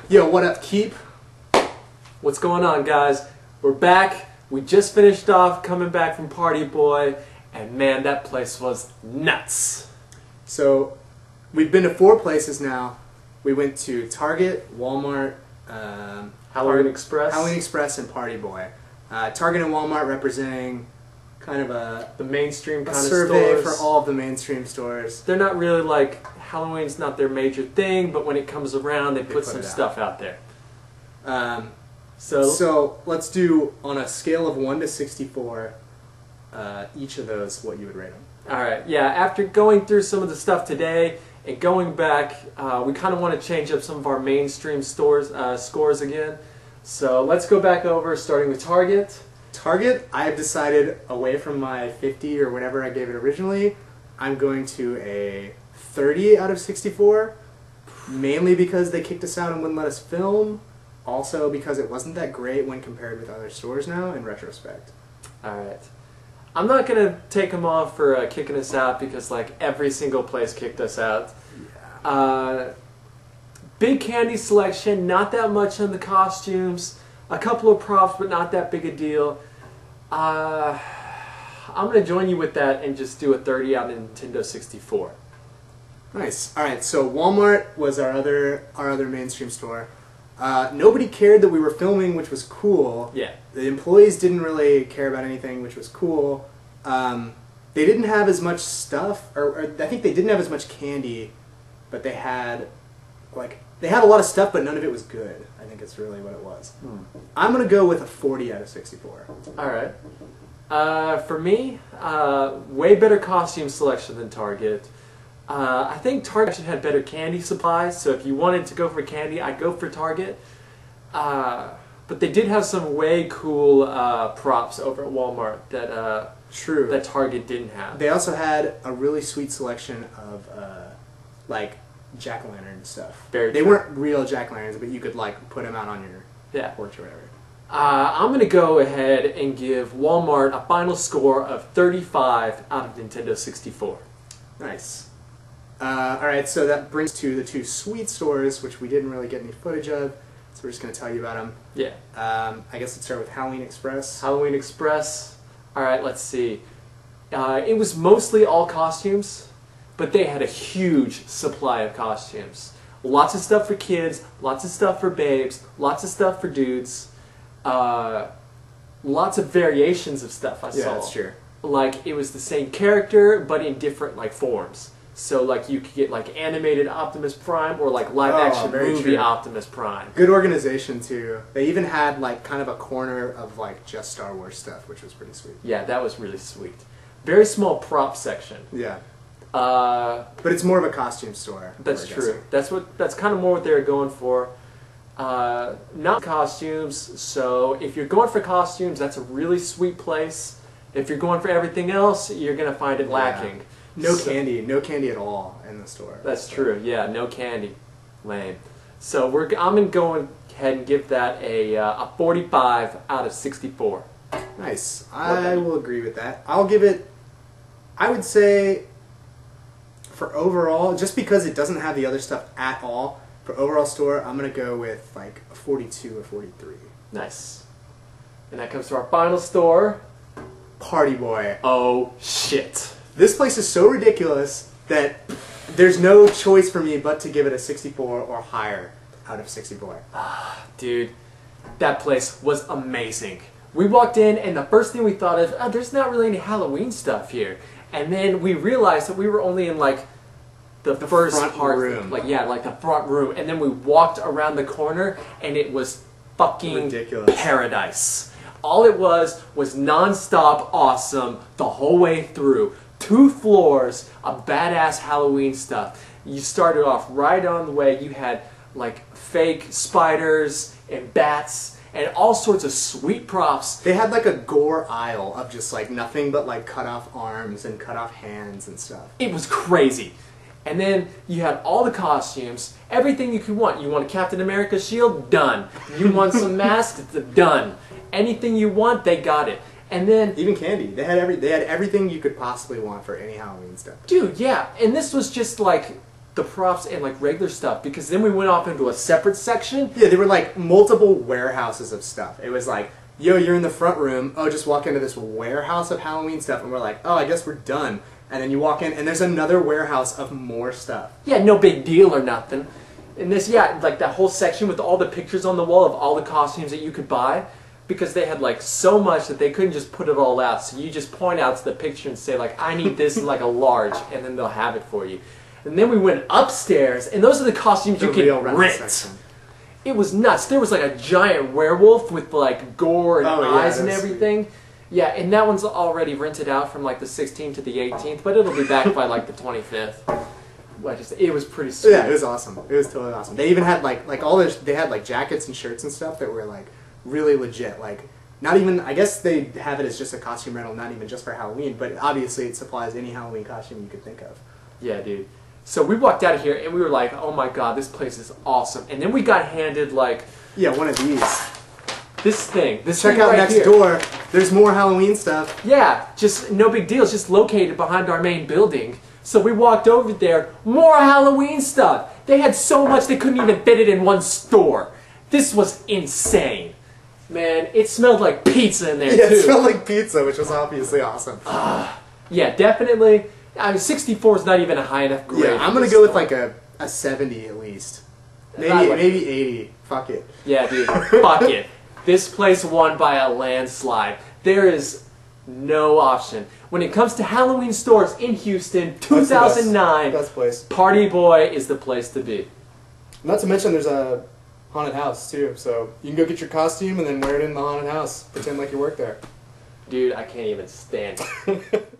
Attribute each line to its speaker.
Speaker 1: Yo, what up, Keep?
Speaker 2: What's going on, guys? We're back. We just finished off coming back from Party Boy, and man, that place was nuts.
Speaker 1: So, we've been to 4 places now. We went to Target, Walmart,
Speaker 2: Halloween Express,
Speaker 1: and Party Boy. Target and Walmart representing kind of
Speaker 2: the mainstream kind of
Speaker 1: survey
Speaker 2: stores.
Speaker 1: for all of the mainstream stores.
Speaker 2: They're not really like, Halloween's not their major thing, but when it comes around, they put some stuff out there.
Speaker 1: So let's do, on a scale of 1 to 64, each of those, what you would rate them.
Speaker 2: Alright, yeah, after going through some of the stuff today and going back, we kind of want to change up some of our mainstream scores again. So let's go back over, starting with Target.
Speaker 1: Target, I have decided, away from my 50 or whatever I gave it originally, I'm going to a 30 out of 64, mainly because they kicked us out and wouldn't let us film, also because it wasn't that great when compared with other stores now, in retrospect.
Speaker 2: Alright. I'm not going to take them off for kicking us out because like every single place kicked us out. Yeah. Big candy selection, not that much on the costumes, a couple of props but not that big a deal. I'm going to join you with that and just do a 30 out of Nintendo 64.
Speaker 1: Nice. Alright, so Walmart was our other mainstream store. Nobody cared that we were filming, which was cool.
Speaker 2: Yeah.
Speaker 1: The employees didn't really care about anything, which was cool. They didn't have as much stuff, or I think they didn't have as much candy, but they had a lot of stuff, but none of it was good. I think it's really what it was. I'm gonna go with a 40 out of 64.
Speaker 2: All right. For me, way better costume selection than Target. I think Target actually had better candy supplies, so if you wanted to go for candy, I'd go for Target. But they did have some way cool props over at Walmart that that Target didn't have.
Speaker 1: They also had a really sweet selection of like jack-o'-lantern stuff. They weren't real jack-o'-lanterns, but you could like put them out on your porch or whatever.
Speaker 2: I'm going to go ahead and give Walmart a final score of 35 out of Nintendo 64.
Speaker 1: Nice. Alright, so that brings to the 2 sweet stores, which we didn't really get any footage of, so we're just going to tell you about them.
Speaker 2: Yeah.
Speaker 1: I guess let's start with Halloween Express.
Speaker 2: Halloween Express. Alright, let's see. It was mostly all costumes, but they had a huge supply of costumes. Lots of stuff for kids, lots of stuff for babes, lots of stuff for dudes. Lots of variations of stuff I saw.
Speaker 1: Yeah, that's true.
Speaker 2: Like, it was the same character, but in different, like, forms. So, like, you could get, like, animated Optimus Prime or, like, live-action movie Optimus Prime.
Speaker 1: Good organization, too. They even had, like, kind of a corner of, like, just Star Wars stuff, which was pretty sweet.
Speaker 2: Yeah, that was really sweet. Very small prop section.
Speaker 1: Yeah. But it's more of a costume store.
Speaker 2: That's true. That's kind of more what they were going for. Not costumes, so if you're going for costumes, that's a really sweet place. If you're going for everything else, you're going to find it lacking.
Speaker 1: No candy at all in the store.
Speaker 2: That's true, yeah, no candy. Lame. So I'm going to go ahead and give that a 45 out of 64.
Speaker 1: Nice. I will agree with that. I'll give it, I would say, for overall, just because it doesn't have the other stuff at all, for overall store, I'm going to go with like a 42 or 43.
Speaker 2: Nice. And that comes to our final store.
Speaker 1: Party Boy.
Speaker 2: Oh, shit.
Speaker 1: This place is so ridiculous that there's no choice for me but to give it a 64 or higher out of 64.
Speaker 2: Dude, that place was amazing. We walked in and the first thing we thought of, oh, there's not really any Halloween stuff here. And then we realized that we were only in like the first part,
Speaker 1: room.
Speaker 2: like the front room, and then we walked around the corner and it was fucking
Speaker 1: ridiculous.
Speaker 2: Paradise. All it was non-stop awesome the whole way through. 2 floors of badass Halloween stuff. You started off right on the way. You had like fake spiders and bats and all sorts of sweet props.
Speaker 1: They had like a gore aisle of just like nothing but like cut off arms and cut off hands and stuff.
Speaker 2: It was crazy. And then you had all the costumes, everything you could want. You want a Captain America shield? Done. You want some masks? Done. Anything you want, they got it. And then
Speaker 1: even candy. They had everything you could possibly want for any Halloween stuff.
Speaker 2: Dude, yeah. And this was just like the props and like regular stuff, because then we went off into a separate section.
Speaker 1: Yeah, there were like multiple warehouses of stuff. It was like, yo, you're in the front room. Oh, just walk into this warehouse of Halloween stuff, and we're like, oh, I guess we're done. And then you walk in, and there's another warehouse of more stuff.
Speaker 2: Yeah, no big deal or nothing. And this, yeah, like that whole section with all the pictures on the wall of all the costumes that you could buy, because they had like so much that they couldn't just put it all out. So you just point out to the picture and say like, I need this like a large, and then they'll have it for you. And then we went upstairs, and those are the costumes you could rent. It was nuts. There was like a giant werewolf with like gore and eyes and everything. Yeah, and that one's already rented out from like the 16th to the 18th, but it'll be back by like the 25th. It was pretty sweet.
Speaker 1: Yeah, it was awesome. It was totally awesome. They even had like all this. They had like jackets and shirts and stuff that were like really legit. Like not even. I guess they have it as just a costume rental, not even just for Halloween. But obviously, it supplies any Halloween costume you could think of.
Speaker 2: Yeah, dude. So we walked out of here and we were like, oh my god, this place is awesome. And then we got handed like...
Speaker 1: Yeah, one of these.
Speaker 2: This thing.
Speaker 1: Check out next door. There's more Halloween stuff.
Speaker 2: Yeah, just no big deal. It's just located behind our main building. So we walked over there. More Halloween stuff. They had so much they couldn't even fit it in one store. This was insane. Man, it smelled like pizza in there too.
Speaker 1: Yeah, it smelled like pizza, which was obviously awesome.
Speaker 2: Yeah, definitely. I mean, 64 is not even a high enough grade.
Speaker 1: Yeah, I'm going to go with like a 70 at least. Maybe 80. Fuck it.
Speaker 2: Yeah, dude. Fuck it. This place won by a landslide. There is no option. When it comes to Halloween stores in Houston, 2009,
Speaker 1: best place.
Speaker 2: Party Boy is the place to be.
Speaker 1: Not to mention there's a haunted house too, so you can go get your costume and then wear it in the haunted house. Pretend like you work there.
Speaker 2: Dude, I can't even stand it.